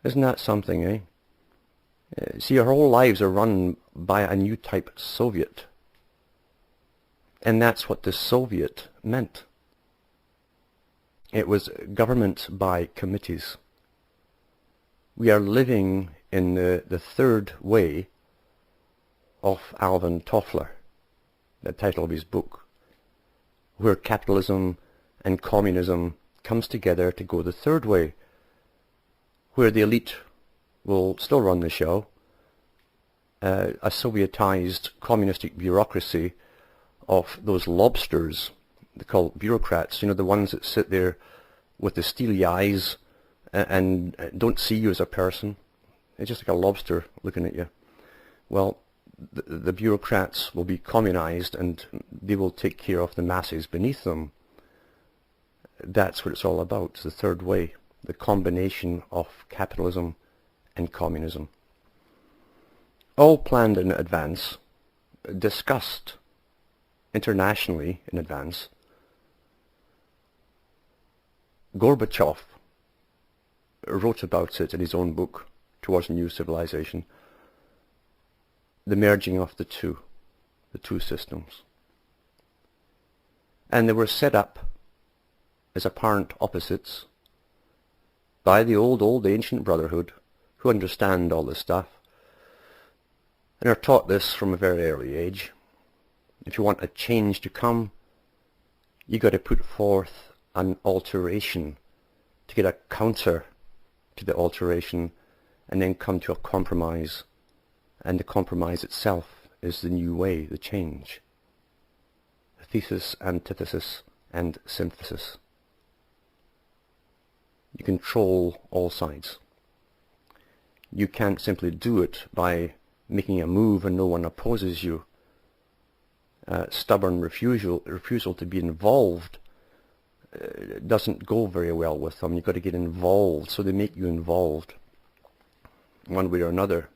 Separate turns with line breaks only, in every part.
Isn't that something, eh? See, our whole lives are run by a new type Soviet. And that's what the Soviet meant. It was government by committees. We are living in the third way of Alvin Toffler, the title of his book, where capitalism and communism comes together to go the third way, where the elite will still run the show, a Sovietized communistic bureaucracy of those lobsters, they call bureaucrats, you know, the ones that sit there with the steely eyes and don't see you as a person. It's just like a lobster looking at you. Well, the bureaucrats will be communized and they will take care of the masses beneath them. That's what it's all about, the third way, the combination of capitalism and communism. All planned in advance, discussed internationally in advance. Gorbachev wrote about it in his own book, Towards a New Civilization, the merging of the two systems. And they were set up as apparent opposites by the old ancient brotherhood who understand all this stuff and are taught this from a very early age. If you want a change to come, you got to put forth an alteration to get a counter to the alteration and then come to a compromise, and the compromise itself is the new way, the change. Thesis, antithesis, and synthesis. You control all sides. You can't simply do it by making a move and no one opposes you. Stubborn refusal to be involved doesn't go very well with them. You've got to get involved, so they make you involved one way or another.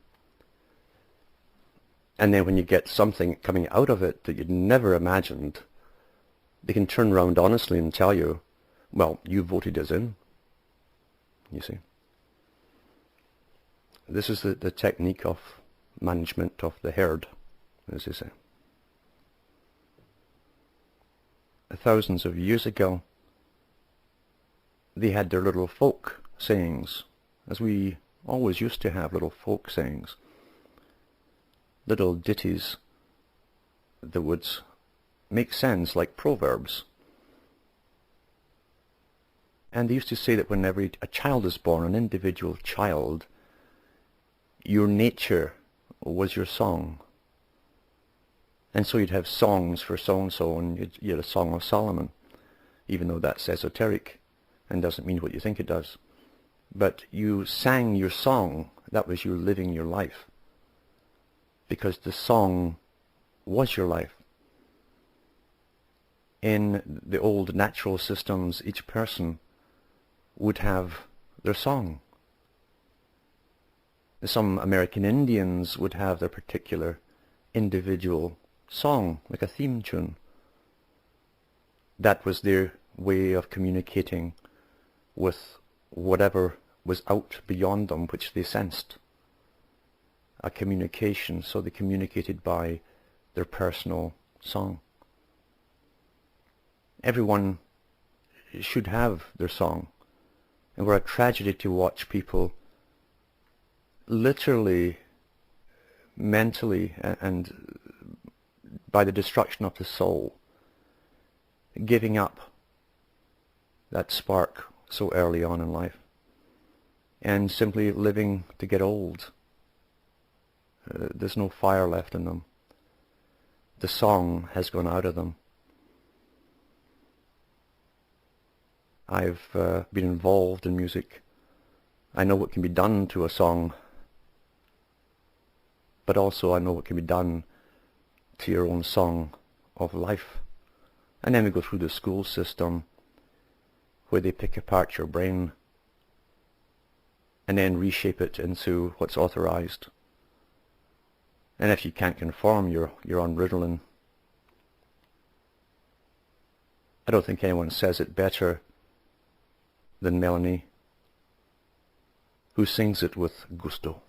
And then when you get something coming out of it that you'd never imagined, they can turn around honestly and tell you, well, you voted us in, you see. This is the technique of management of the herd, as they say. Thousands of years ago, they had their little folk sayings, as we always used to have little folk sayings, little ditties that would make sense like proverbs. And they used to say that whenever a child is born, an individual child, your nature was your song. And so you'd have songs for so-and-so, and you had a Song of Solomon, even though that's esoteric and doesn't mean what you think it does. But you sang your song, that was you living your life, because the song was your life. In the old natural systems, each person would have their song. Some American Indians would have their particular individual song, like a theme tune. That was their way of communicating with whatever was out beyond them, which they sensed. A communication, so they communicated by their personal song. Everyone should have their song. And we're a tragedy to watch people literally, mentally, and by the destruction of the soul, giving up that spark so early on in life and simply living to get old. There's no fire left in them. The song has gone out of them. I've been involved in music. I know what can be done to a song, but also I know what can be done to your own song of life. And then we go through the school system where they pick apart your brain and then reshape it into what's authorized. And if you can't conform, you're on Ritalin. I don't think anyone says it better than Melanie. who sings it with gusto.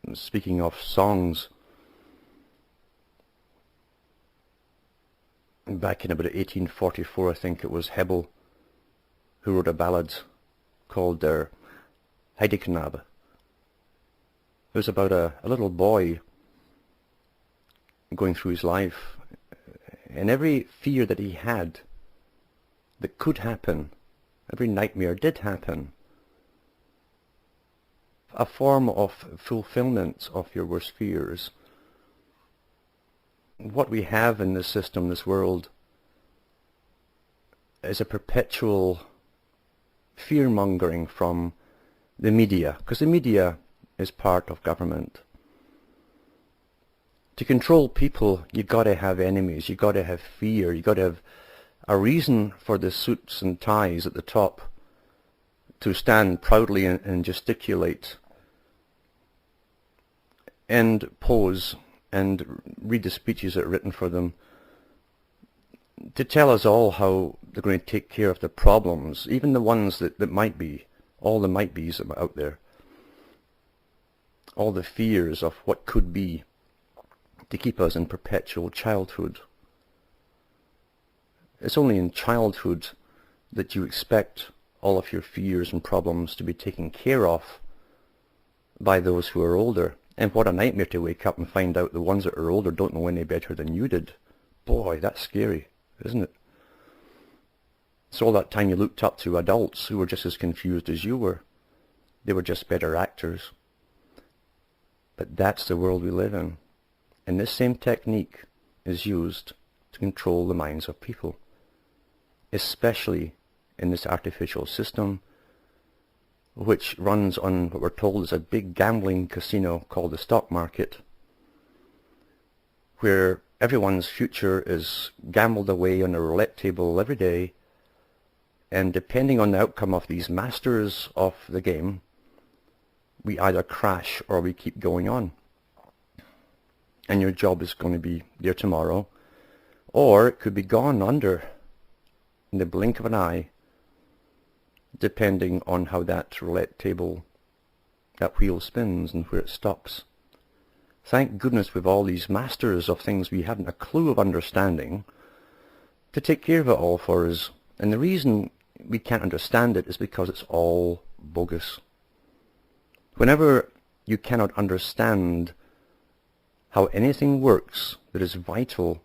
And speaking of songs, back in about 1844, I think it was Hebel who wrote a ballad called Der Heideknabe. It was about a little boy going through his life, and every fear that he had that could happen, every nightmare did happen. A form of fulfillment of your worst fears. What we have in this system, this world, is a perpetual fear-mongering from the media, because the media is part of government. To control people, you've got to have enemies, you've got to have fear, you've got to have a reason for the suits and ties at the top to stand proudly and gesticulate and pose and read the speeches that are written for them to tell us all how they're going to take care of the problems, even the ones that might be, all the might be's out there, all the fears of what could be, to keep us in perpetual childhood. It's only in childhood that you expect all of your fears and problems to be taken care of by those who are older. And what a nightmare to wake up and find out the ones that are older don't know any better than you did. Boy, that's scary, isn't it? So all that time you looked up to adults who were just as confused as you were. They were just better actors. But that's the world we live in. And this same technique is used to control the minds of people, especially in this artificial system, which runs on what we're told is a big gambling casino called the stock market, where everyone's future is gambled away on a roulette table every day, and depending on the outcome of these masters of the game, we either crash or we keep going on. And your job is going to be there tomorrow, or it could be gone under in the blink of an eye, depending on how that roulette table, that wheel spins and where it stops. Thank goodness we've all these masters of things we haven't a clue of understanding to take care of it all for us. And the reason we can't understand it is because it's all bogus. Whenever you cannot understand how anything works that is vital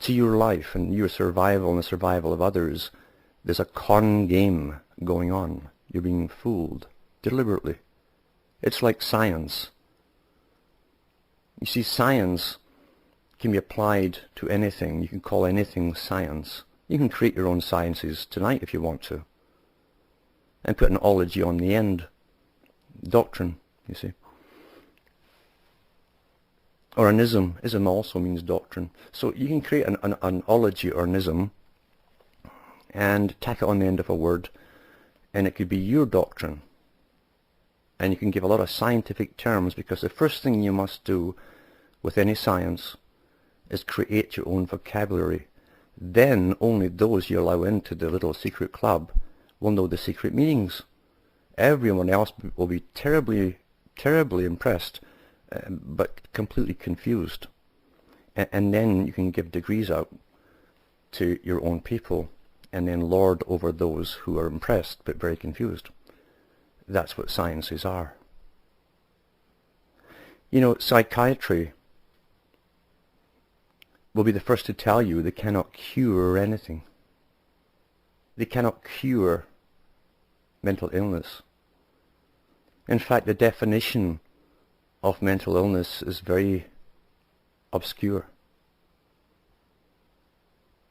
to your life and your survival and the survival of others, there's a con game going on. You're being fooled deliberately. It's like science. You see, science can be applied to anything. You can call anything science. You can create your own sciences tonight if you want to, and put an ology on the end. Doctrine, you see. Or an ism. Ism also means doctrine. So you can create an ology or an ism and tack it on the end of a word, and it could be your doctrine. And you can give a lot of scientific terms, because the first thing you must do with any science is create your own vocabulary. Then only those you allow into the little secret club will know the secret meanings. Everyone else will be terribly, terribly impressed, but completely confused. And then you can give degrees out to your own people, and then lord over those who are impressed but very confused. That's what sciences are. You know, psychiatry will be the first to tell you they cannot cure anything. They cannot cure mental illness. In fact, the definition of mental illness is very obscure.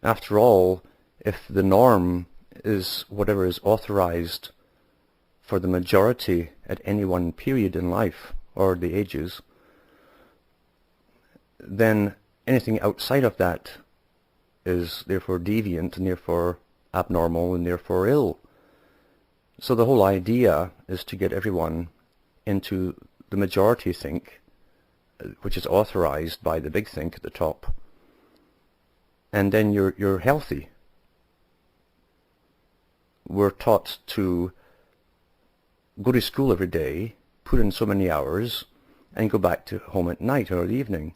After all, if the norm is whatever is authorized for the majority at any one period in life, or the ages, then anything outside of that is therefore deviant and therefore abnormal and therefore ill. So the whole idea is to get everyone into the majority think, which is authorized by the big think at the top, and then you're healthy. we're taught to go to school every day, put in so many hours, and go back to home at night or the evening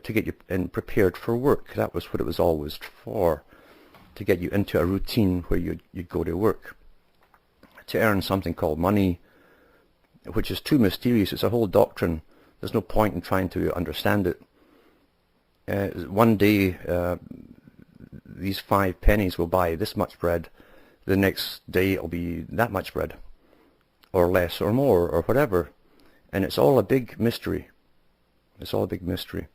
to get you prepared for work. That was what it was always for, to get you into a routine where you'd go to work, to earn something called money, which is too mysterious. It's a whole doctrine. There's no point in trying to understand it. One day, these 5 pennies will buy this much bread. The next day it'll be that much bread, or less, or more, or whatever. And it's all a big mystery. It's all a big mystery.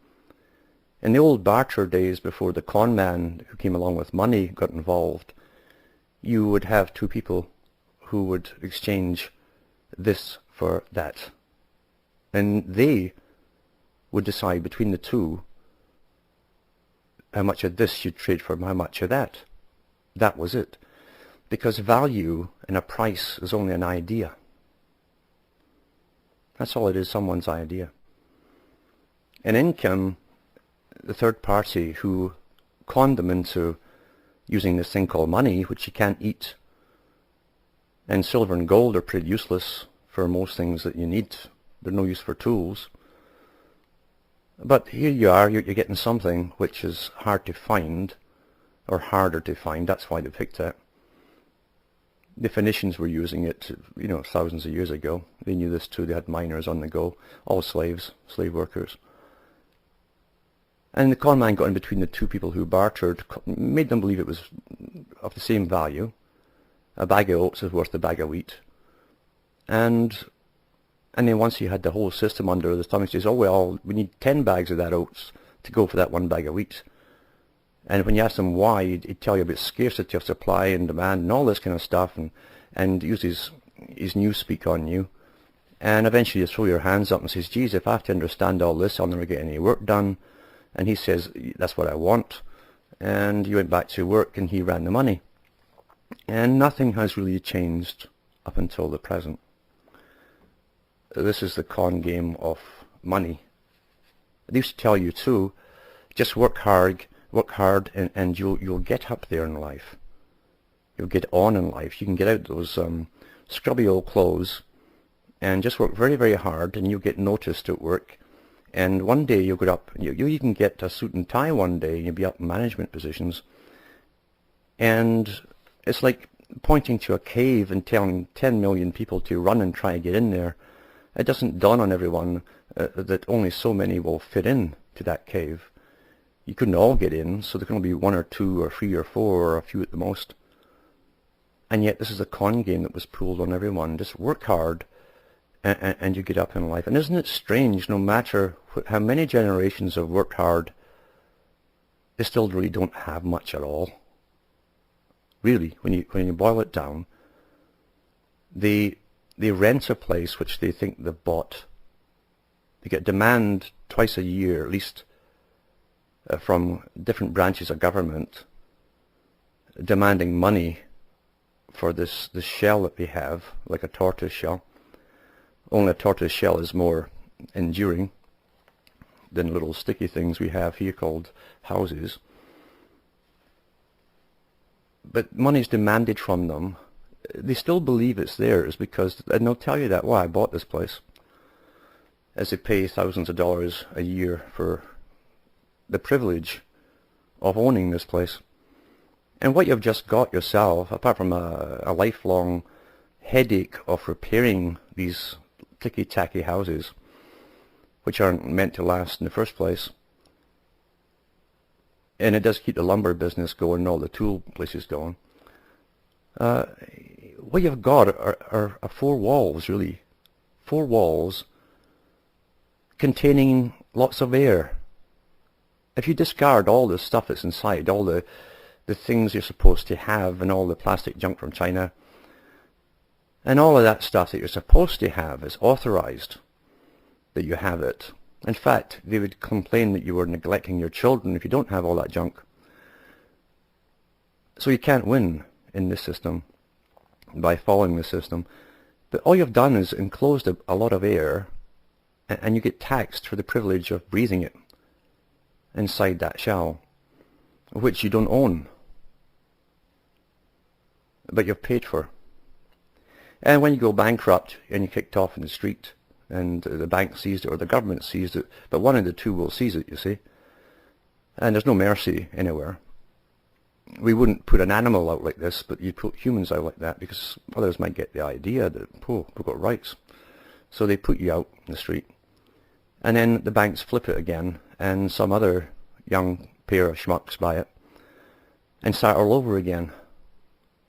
In the old barter days, before the con man who came along with money got involved, you would have 2 people who would exchange this for that. And they would decide between the two how much of this you'd trade for how much of that. That was it. Because value and a price is only an idea. That's all it is, someone's idea. And in came the third party who conned them into using this thing called money, which you can't eat. And silver and gold are pretty useless for most things that you need. They're no use for tools. But here you are, you're getting something which is hard to find, or harder to find. That's why they picked that. The Phoenicians were using it, thousands of years ago. They knew this too. They had miners on the go, all slaves, slave workers. And the con man got in between the 2 people who bartered, made them believe it was of the same value. A bag of oats is worth a bag of wheat. And then once you had the whole system under the thumb, he says, oh well, we need 10 bags of that oats to go for that 1 bag of wheat. And when you ask them why, he'd tell you about scarcity of supply and demand and all this kind of stuff, and use his newspeak on you. And eventually you throw your hands up and says, geez, if I have to understand all this, I'll never get any work done. And he says, that's what I want. And you went back to work and he ran the money. And nothing has really changed up until the present. This is the con game of money. They used to tell you too, just work hard, and you'll get up there in life. You'll get on in life. You can get out those scrubby old clothes and just work very, very hard, and you'll get noticed at work. And one day you'll get up, you'll even get a suit and tie one day, and you'll be up in management positions. And it's like pointing to a cave and telling 10 million people to run and try to get in there. It doesn't dawn on everyone that only so many will fit in to that cave. You couldn't all get in, so there can only be 1 or 2 or 3 or 4 or a few at the most. And yet this is a con game that was pulled on everyone. Just work hard and you get up in life. And isn't it strange, no matter how many generations have worked hard, they still really don't have much at all. Really, when you boil it down, they rent a place which they think they've bought. They get demand twice a year, at least, from different branches of government, demanding money for this shell that they have, like a tortoise shell. Only a tortoise shell is more enduring than little sticky things we have here called houses. But money's demanded from them. They still believe it's theirs because, and they'll tell you that, well, I bought this place, as they pay thousands of dollars a year for the privilege of owning this place. And what you've just got yourself, apart from a lifelong headache of repairing these ticky-tacky houses, which aren't meant to last in the first place, and it does keep the lumber business going and all the tool places going, what you've got are 4 walls, really. 4 walls containing lots of air. If you discard all the stuff that's inside, all the things you're supposed to have, and all the plastic junk from China, and all of that stuff that you're supposed to have is authorized that you have it. In fact, they would complain that you were neglecting your children if you don't have all that junk. So you can't win in this system by following the system. But all you've done is enclosed a lot of air, and you get taxed for the privilege of breathing it inside that shell, which you don't own. but you're paid for. And when you go bankrupt and you're kicked off in the street, and the bank seized it or the government seized it, but one of the two will seize it, you see. And there's no mercy anywhere. We wouldn't put an animal out like this, but you'd put humans out like that because others might get the idea that, oh, we've got rights. So they put you out in the street. And then the banks flip it again, and some other young pair of schmucks buy it and start all over again.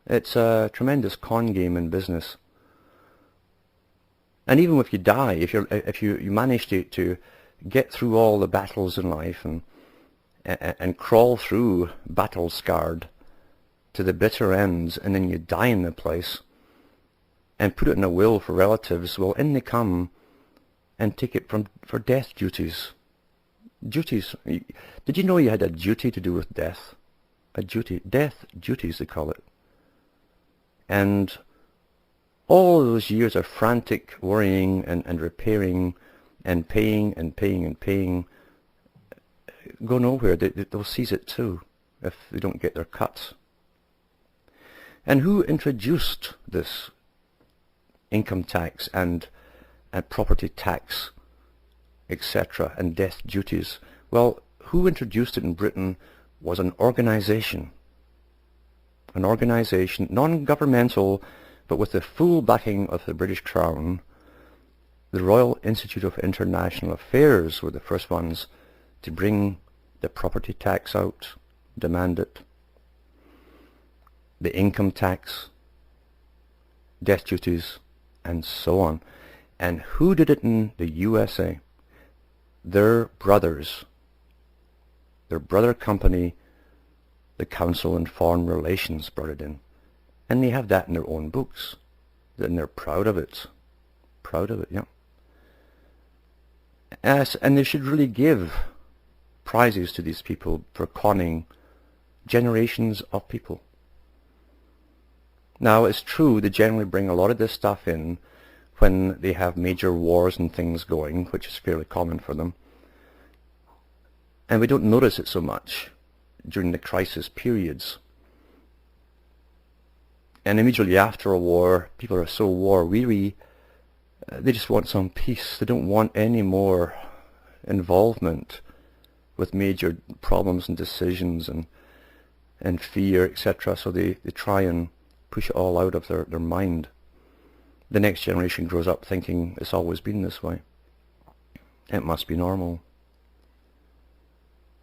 It's a tremendous con game in business. And even if you die, if you manage to get through all the battles in life and crawl through battle scarred to the bitter ends, and then you die in the place and put it in a will for relatives, well, in they come and take it for death duties. Duties. Did you know you had a duty to do with death? A duty. Death duties, they call it. And all those years of frantic worrying and repairing and paying and paying and paying go nowhere. They'll seize it too if they don't get their cuts. And who introduced this income tax and property tax, etc., and death duties? Well, who introduced it in Britain was an organization, non-governmental, but with the full backing of the British Crown. The Royal Institute of International Affairs were the first ones to bring the property tax out, demand it, the income tax, death duties, and so on. And who did it in the USA? Their brothers, their brother company, the Council on Foreign Relations, brought it in. And they have that in their own books. And they're proud of it. Proud of it, yeah. And they should really give prizes to these people for conning generations of people. Now, it's true they generally bring a lot of this stuff in when they have major wars and things going, which is fairly common for them. And we don't notice it so much during the crisis periods. And immediately after a war, people are so war-weary, they just want some peace. They don't want any more involvement with major problems and decisions and fear, etc. So they try and push it all out of their mind. The next generation grows up thinking it's always been this way. It must be normal.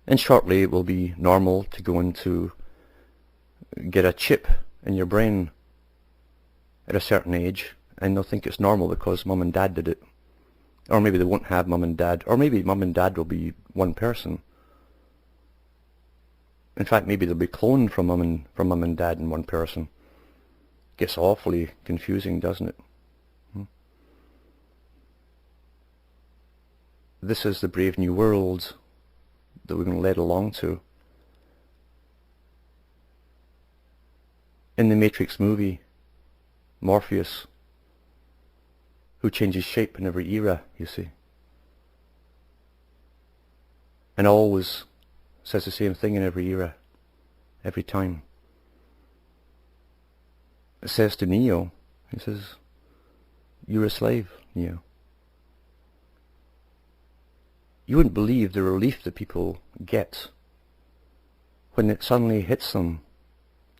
And shortly it will be normal to go into get a chip in your brain at a certain age, and they'll think it's normal because mum and dad did it. Or maybe they won't have mum and dad, or maybe mum and dad will be one person. In fact, maybe they'll be cloned from mum and dad in one person. Gets awfully confusing, doesn't it? This is the brave new world that we've been led along to. In the Matrix movie, Morpheus, who changes shape in every era, you see, and always says the same thing in every era, every time. It says to Neo, he says, "You're a slave, Neo." You wouldn't believe the relief that people get when it suddenly hits them.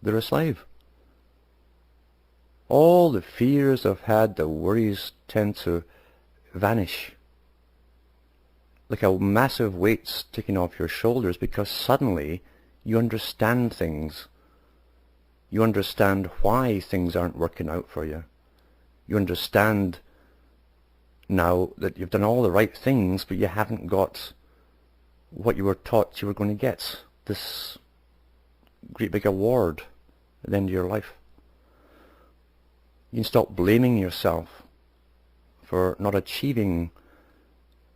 They're a slave. All the fears they've had, the worries tend to vanish. Like a massive weight's taken off your shoulders because suddenly you understand things. You understand why things aren't working out for you. You understand now that you've done all the right things, but you haven't got what you were taught you were going to get. This great big award at the end of your life. You can stop blaming yourself for not achieving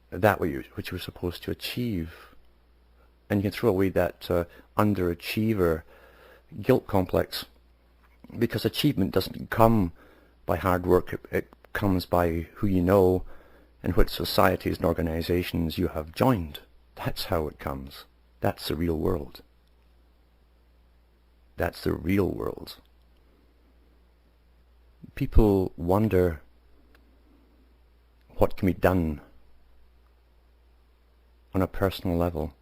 that which you were supposed to achieve. And you can throw away that underachiever guilt complex. Because achievement doesn't come by hard work. It comes by who you know and which societies and organizations you have joined. That's how it comes. That's the real world. That's the real world. people wonder what can be done on a personal level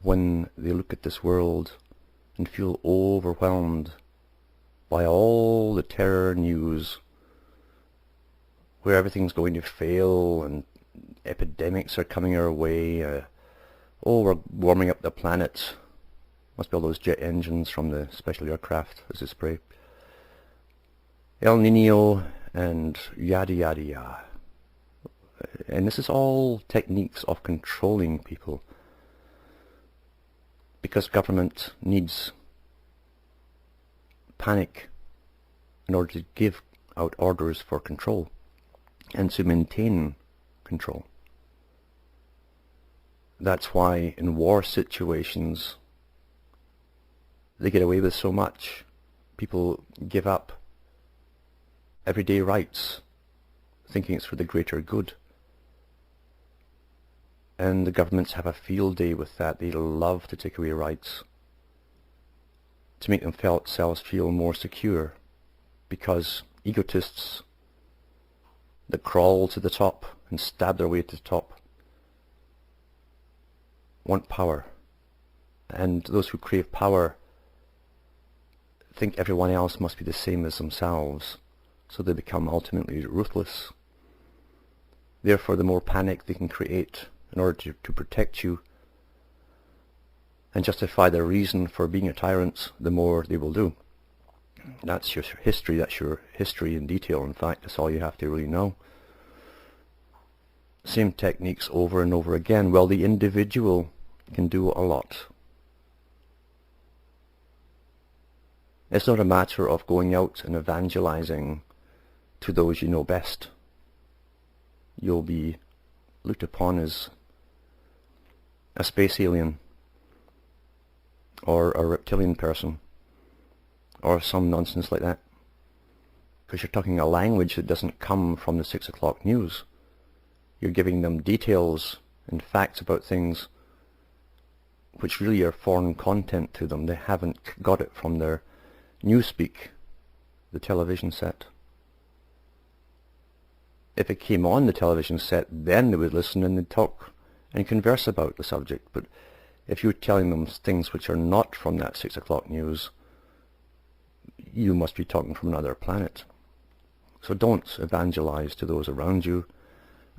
when they look at this world and feel overwhelmed by all the terror news where everything's going to fail and epidemics are coming our way. Oh, we're warming up the planet. Must be all those jet engines from the special aircraft as they spray. El Nino and yada yada yada. And this is all techniques of controlling people, because government needs panic in order to give out orders for control and to maintain control. That's why in war situations they get away with so much. People give up everyday rights thinking it's for the greater good. And the governments have a field day with that. They love to take away rights to make themselves feel more secure, because egotists that crawl to the top and stab their way to the top want power, and those who crave power think everyone else must be the same as themselves, so they become ultimately ruthless. Therefore, the more panic they can create in order to protect you and justify their reason for being a tyrant, the more they will do. That's your history. That's your history in detail. In fact, that's all you have to really know. Same techniques over and over again. Well, the individual can do a lot. It's not a matter of going out and evangelizing to those you know best. You'll be looked upon as a space alien, or a reptilian person, or some nonsense like that, because you're talking a language that doesn't come from the 6 o'clock news. You're giving them details and facts about things which really are foreign content to them. They haven't got it from their newspeak, the television set. If it came on the television set, then they would listen and they'd talk and converse about the subject. But if you're telling them things which are not from that 6 o'clock news, you must be talking from another planet. So don't evangelize to those around you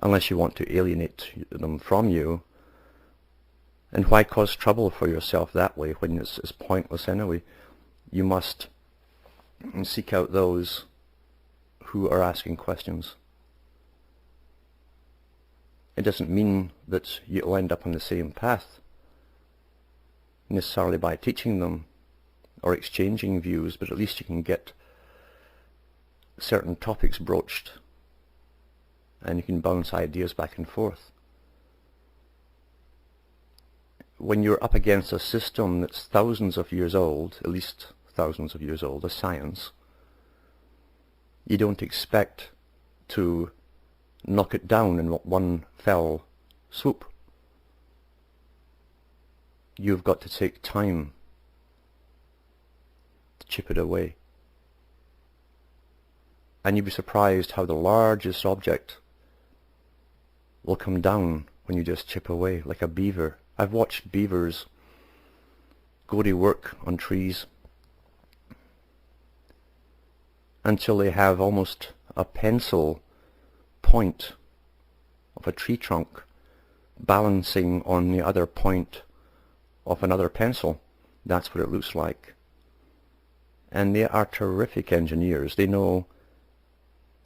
unless you want to alienate them from you. And why cause trouble for yourself that way when it's pointless anyway? You must seek out those who are asking questions. It doesn't mean that you'll end up on the same path necessarily by teaching them or exchanging views, but at least you can get certain topics broached and you can bounce ideas back and forth. When you're up against a system that's thousands of years old, at least thousands of years old, a science, you don't expect to knock it down in one fell swoop. You've got to take time to chip it away. And you'd be surprised how the largest object will come down when you just chip away, like a beaver. I've watched beavers go to work on trees until they have almost a pencil point of a tree trunk balancing on the other point of another pencil. That's what it looks like. And they are terrific engineers. They know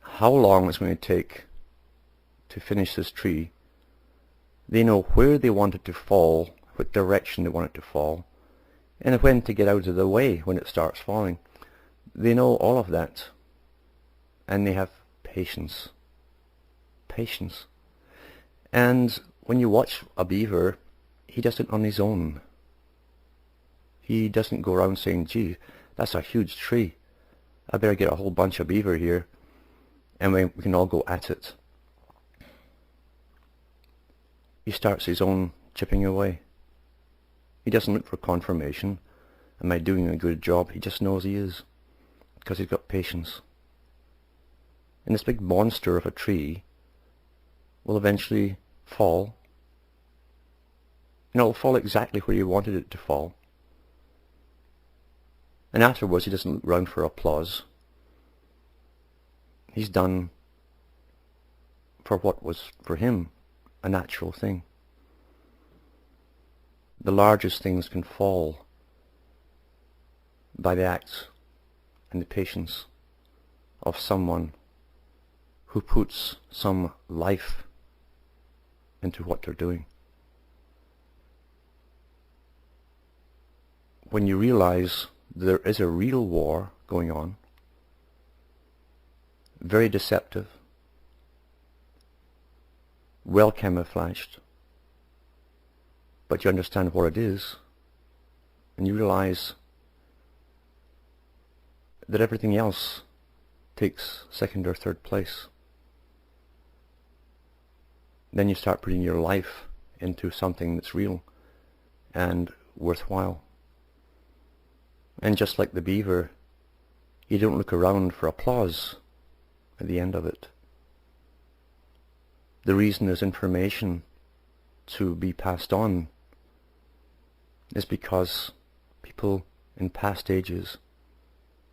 how long it's going to take to finish this tree. They know where they want it to fall, what direction they want it to fall, and when to get out of the way when it starts falling. They know all of that, and they have patience. Patience. And when you watch a beaver, he does it on his own. He doesn't go around saying, gee, that's a huge tree, I better get a whole bunch of beaver here and we can all go at it. He starts his own chipping away. He doesn't look for confirmation. Am I doing a good job? He just knows he is. because he's got patience. And this big monster of a tree will eventually fall. And it'll fall exactly where you wanted it to fall. And afterwards he doesn't look round for applause. He's done for what was for him a natural thing. The largest things can fall by the acts and the patience of someone who puts some life into what they're doing. When you realize there is a real war going on, very deceptive, well camouflaged, but you understand what it is, and you realize that everything else takes second or third place. Then you start putting your life into something that's real and worthwhile. And just like the beaver, you don't look around for applause at the end of it. The reason there's information to be passed on is because people in past ages,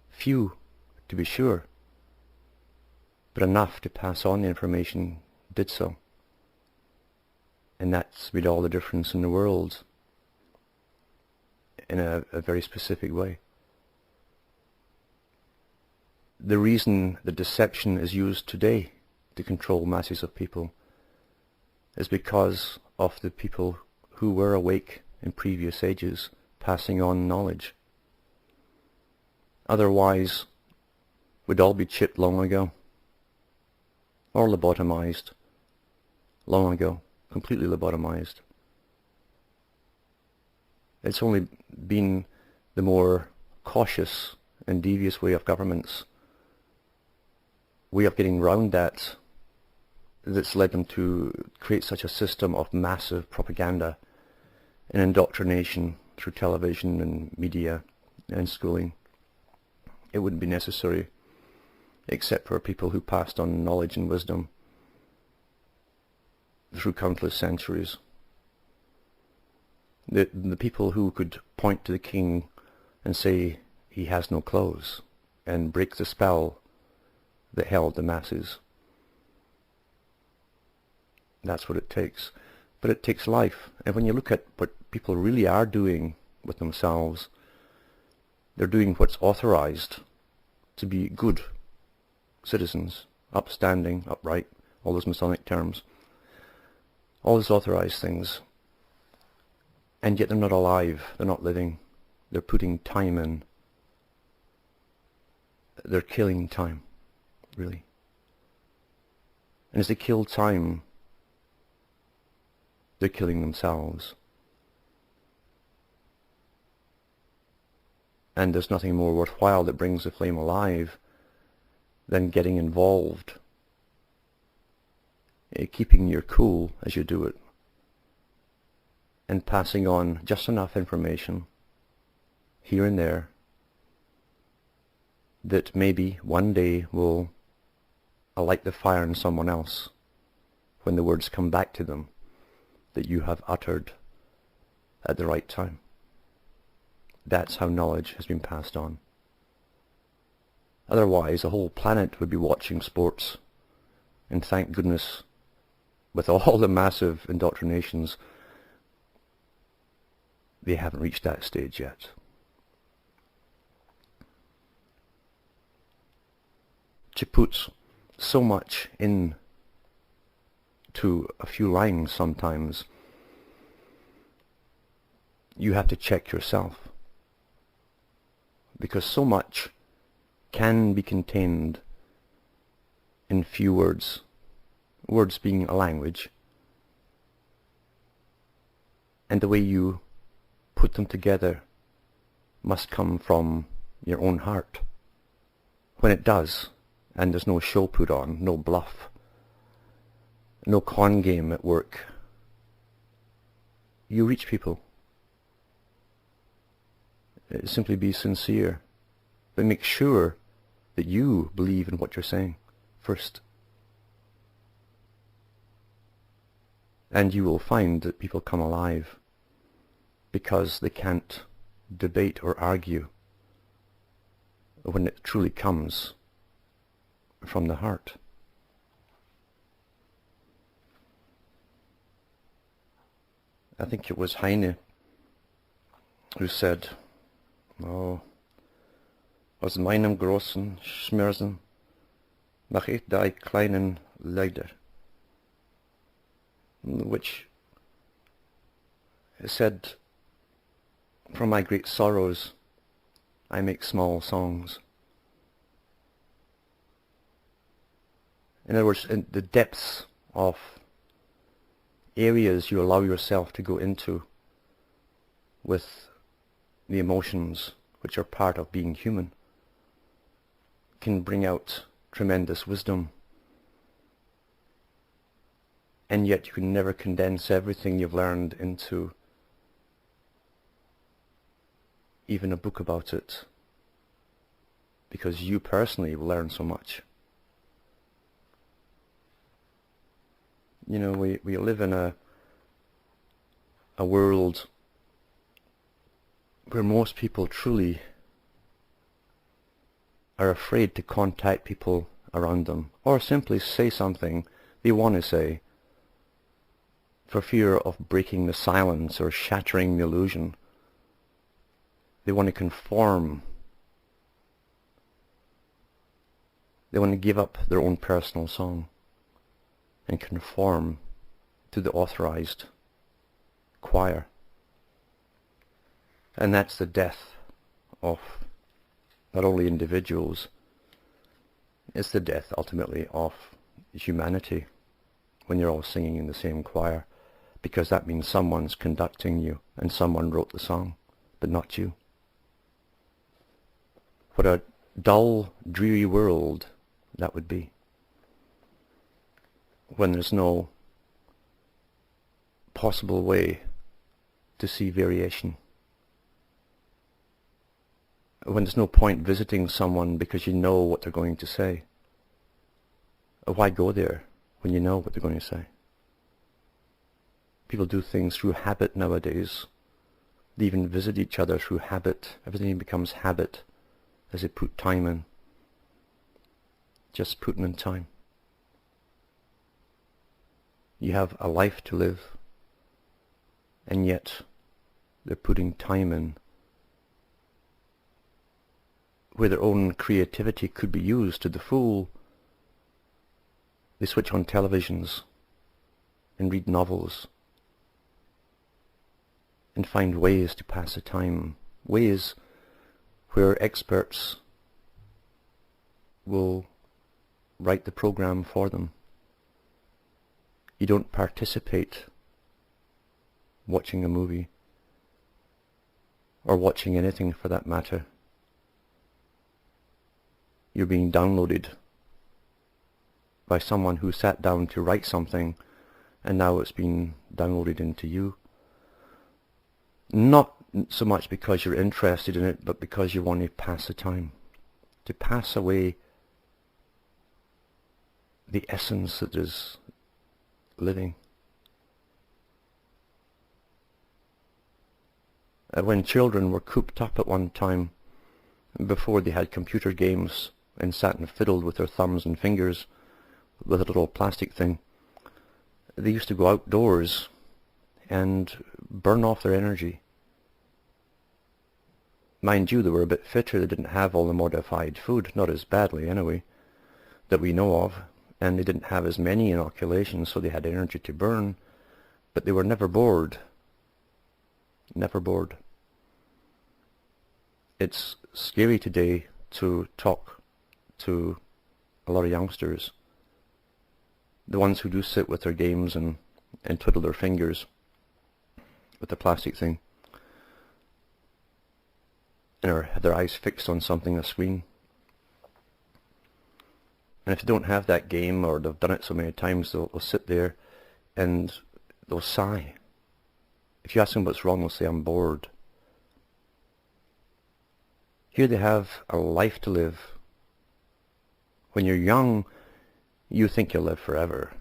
few to be sure, but enough to pass on the information, did so. And that's made all the difference in the world in a very specific way. The reason the deception is used today to control masses of people is because of the people who were awake in previous ages passing on knowledge. Otherwise, we'd all be chipped long ago, or lobotomized long ago, completely lobotomized. It's only been the more cautious and devious way of governments, way of getting round that, that's led them to create such a system of massive propaganda and indoctrination through television and media and schooling. It wouldn't be necessary except for people who passed on knowledge and wisdom through countless centuries. The people who could point to the king and say he has no clothes and break the spell that held the masses. That's what it takes. But it takes life. And when you look at what people really are doing with themselves, they're doing what's authorized to be good citizens, upstanding, upright, all those Masonic terms, all those authorized things. And yet they're not alive, they're not living, they're putting time in. They're killing time, really. And as they kill time, they're killing themselves. And there's nothing more worthwhile that brings the flame alive than getting involved, keeping your cool as you do it, and passing on just enough information here and there that maybe one day will alight the fire in someone else when the words come back to them that you have uttered at the right time. That's how knowledge has been passed on. Otherwise, the whole planet would be watching sports, and thank goodness, with all the massive indoctrinations, they haven't reached that stage yet. To put so much in to a few lines sometimes, you have to check yourself, because so much can be contained in few words, words being a language, and the way you put them together must come from your own heart. When it does, and there's no show put on, no bluff, no con game at work, you reach people. Simply be sincere, but make sure that you believe in what you're saying first. And you will find that people come alive because they can't debate or argue when it truly comes from the heart. I think it was Heine who said, "Oh, aus meinem großen Schmerzen mach ich die kleinen Leider," which said, "From my great sorrows I make small songs." In other words, in the depths of areas you allow yourself to go into with the emotions which are part of being human can bring out tremendous wisdom. And yet you can never condense everything you've learned into even a book about it, because you personally will learn so much. You know, we live in a world where most people truly are afraid to contact people around them, or simply say something they want to say, for fear of breaking the silence or shattering the illusion. They want to conform. They want to give up their own personal song and conform to the authorized choir. And that's the death of not only individuals, it's the death ultimately of humanity when you're all singing in the same choir, because that means someone's conducting you and someone wrote the song, but not you. What a dull, dreary world that would be when there's no possible way to see variation. When there's no point visiting someone because you know what they're going to say. Why go there when you know what they're going to say? People do things through habit nowadays. They even visit each other through habit. Everything becomes habit as they put time in. Just putting in time. You have a life to live, and yet they're putting time in where their own creativity could be used to the full. They switch on televisions and read novels and find ways to pass the time, ways where experts will write the program for them. You don't participate watching a movie, or watching anything for that matter. You're being downloaded by someone who sat down to write something, and now it's been downloaded into you. Not so much because you're interested in it, but because you want to pass the time, to pass away the essence that is living. When children were cooped up at one time, before they had computer games and sat and fiddled with their thumbs and fingers with a little plastic thing, they used to go outdoors and burn off their energy. Mind you, they were a bit fitter. They didn't have all the modified food, not as badly anyway, that we know of, and they didn't have as many inoculations, so they had energy to burn, but they were never bored. Never bored. It's scary today to talk to a lot of youngsters, the ones who do sit with their games and twiddle their fingers with the plastic thing, and have their eyes fixed on something, a screen. And if they don't have that game, or they've done it so many times, they'll sit there and they'll sigh. If you ask them what's wrong, they'll say, "I'm bored." Here they have a life to live, When you're young, you think you'll live forever.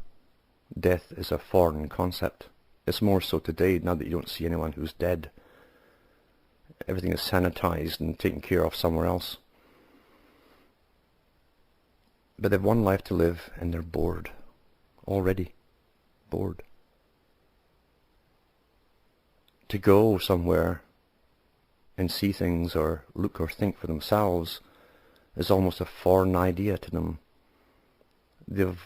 Death is a foreign concept. It's more so today, now that you don't see anyone who's dead. Everything is sanitized and taken care of somewhere else. But they've one life to live and they're bored. Already bored. To go somewhere and see things or look or think for themselves is almost a foreign idea to them. They've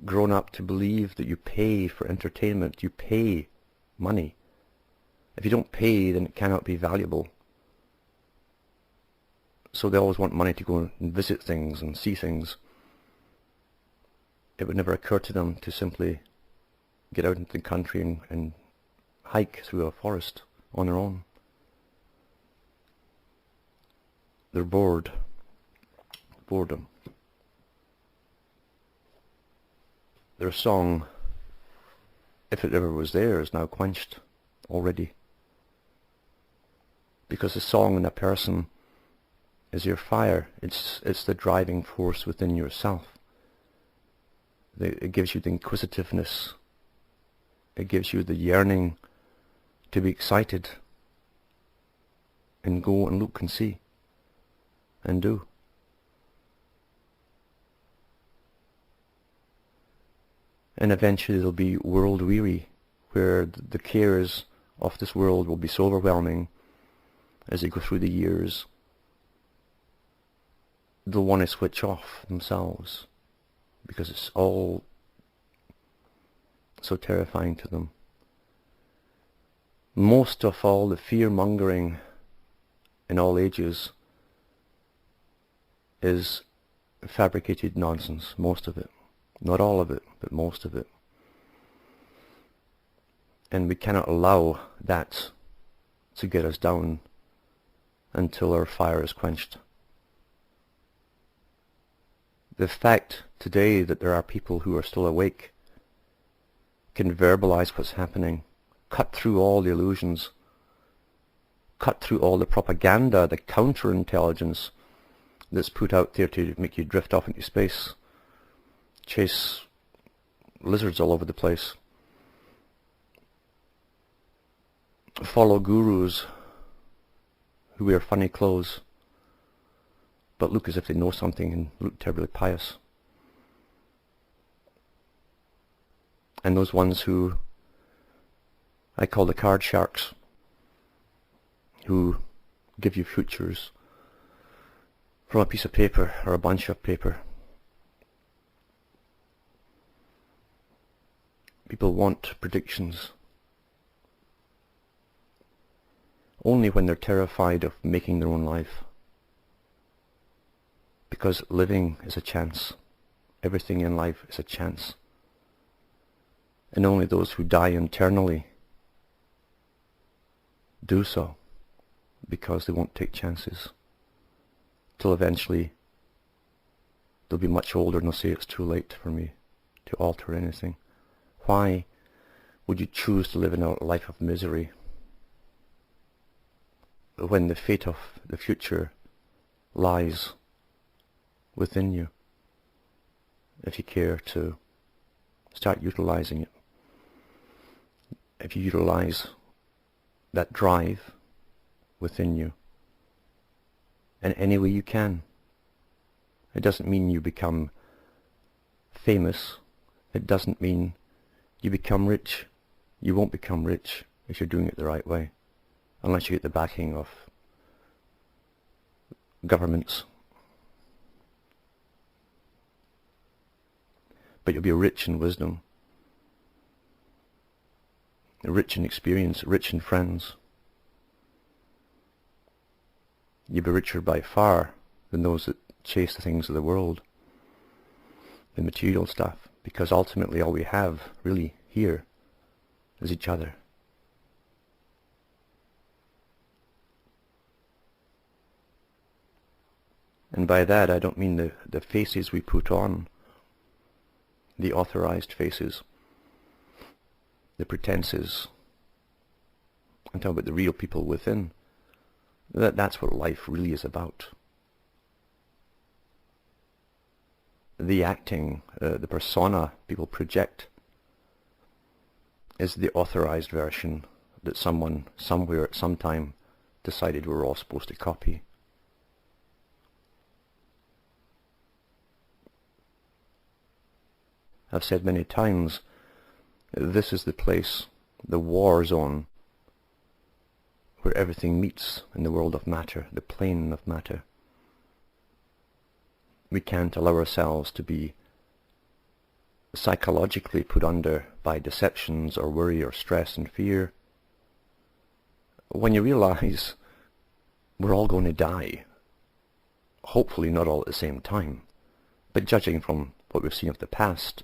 grown up to believe that you pay for entertainment, you pay money. If you don't pay, then it cannot be valuable. So they always want money to go and visit things and see things. It would never occur to them to simply get out into the country and hike through a forest on their own. They're bored. Boredom. Their song, if it ever was there, is now quenched already. Because the song in a person is your fire. It's the driving force within yourself. It gives you the inquisitiveness. It gives you the yearning to be excited and go and look and see and do. And eventually they'll be world weary, where the cares of this world will be so overwhelming as they go through the years. They'll want to switch off themselves because it's all so terrifying to them. Most of all the fear-mongering in all ages is fabricated nonsense, most of it. Not all of it, but most of it. And we cannot allow that to get us down until our fire is quenched. The fact today that there are people who are still awake can verbalize what's happening, cut through all the illusions, cut through all the propaganda, the counterintelligence that's put out there to make you drift off into space, chase lizards all over the place, follow gurus who wear funny clothes but look as if they know something and look terribly pious. And those ones who I call the card sharks, who give you futures from a piece of paper or a bunch of paper. People want predictions only when they're terrified of making their own life. Because living is a chance. Everything in life is a chance. And only those who die internally do so because they won't take chances. Till eventually they'll be much older and they'll say it's too late for me to alter anything. Why would you choose to live in a life of misery when the fate of the future lies within you, if you care to start utilizing it? If you utilize that drive within you in any way you can. It doesn't mean you become famous. It doesn't mean you become rich. You won't become rich if you're doing it the right way, unless you get the backing of governments. But you'll be rich in wisdom, rich in experience, rich in friends. You'll be richer by far than those that chase the things of the world, the material stuff, because ultimately all we have really here is each other. And by that I don't mean the faces we put on, the authorized faces, the pretenses. I'm talking about the real people within. That's what life really is about. the acting, the persona people project is the authorized version that someone somewhere at some time decided we're all supposed to copy. I've said many times, this is the place, the war zone, where everything meets in the world of matter, the plane of matter. We can't allow ourselves to be psychologically put under by deceptions or worry or stress and fear. When you realize we're all going to die, hopefully not all at the same time, but judging from what we've seen of the past,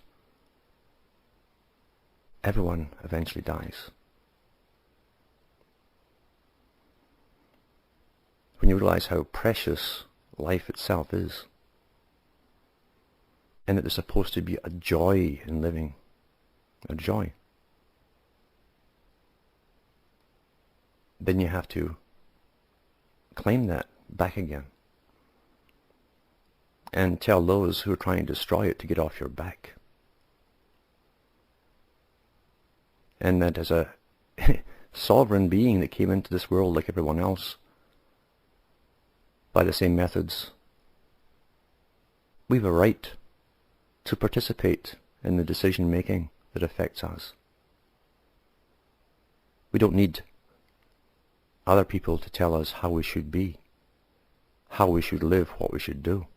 everyone eventually dies. When you realize how precious life itself is, and that there's supposed to be a joy in living, a joy, then you have to claim that back again and tell those who are trying to destroy it to get off your back. And that as a sovereign being that came into this world like everyone else, by the same methods, we have a right to participate in the decision making that affects us. We don't need other people to tell us how we should be, how we should live, what we should do,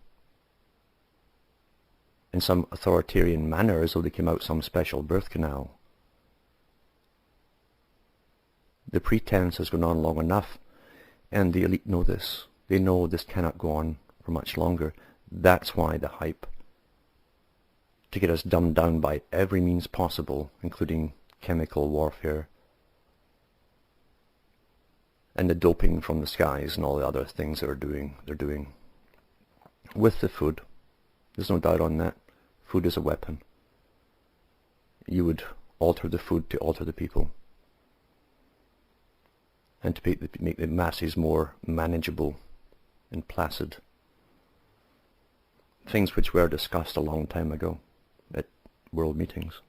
in some authoritarian manner as though they came out some special birth canal. The pretense has gone on long enough, and the elite know this. They know this cannot go on for much longer. That's why the hype, to get us dumbed down by every means possible, including chemical warfare, and the doping from the skies and all the other things they're doing with the food. There's no doubt on that. Food is a weapon. You would alter the food to alter the people, and to make the masses more manageable and placid. Things which were discussed a long time ago at world meetings.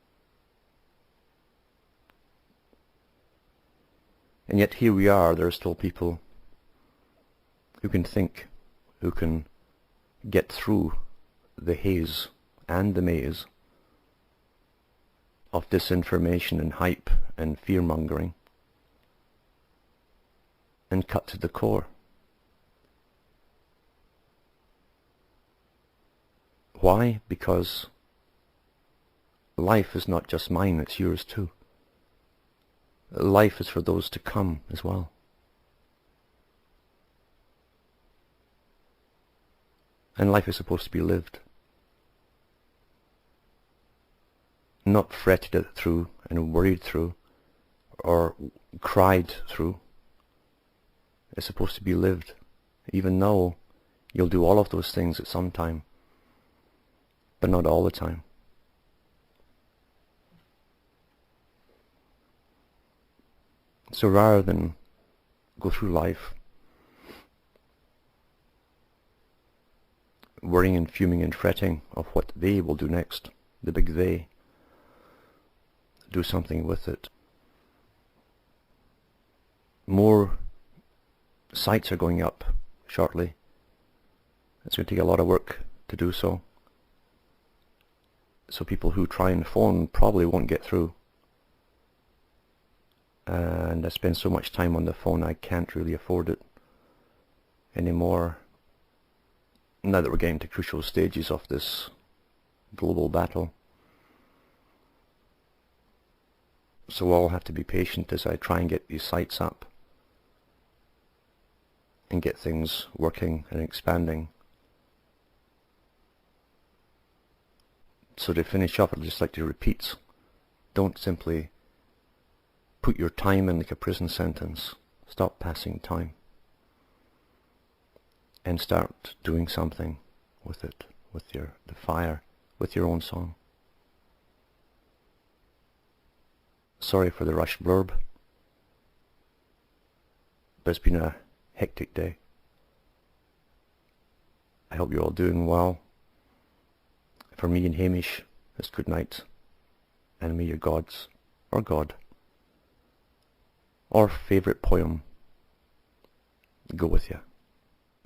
And yet here we are, there are still people who can think, who can get through the haze and the maze of disinformation and hype and fear-mongering, and cut to the core. Why? Because life is not just mine, it's yours too. Life is for those to come as well. And life is supposed to be lived, not fretted through and worried through or cried through. It's supposed to be lived, even though you'll do all of those things at some time, but not all the time. So rather than go through life worrying and fuming and fretting of what they will do next, the big they, do something with it. More sites are going up shortly. It's going to take a lot of work to do so. So people who try and phone probably won't get through. And I spend so much time on the phone I can't really afford it anymore, now that we're getting to crucial stages of this global battle. So I'll have to be patient as I try and get these sites up and get things working and expanding. So to finish off, I'd just like to repeat, don't simply put your time in like a prison sentence. Stop passing time and start doing something with it, with the fire, with your own song. Sorry for the rushed blurb, but it's been a hectic day. I hope you're all doing well. For me and Hamish, it's good night, and may your gods, or God, or favourite poem go with you.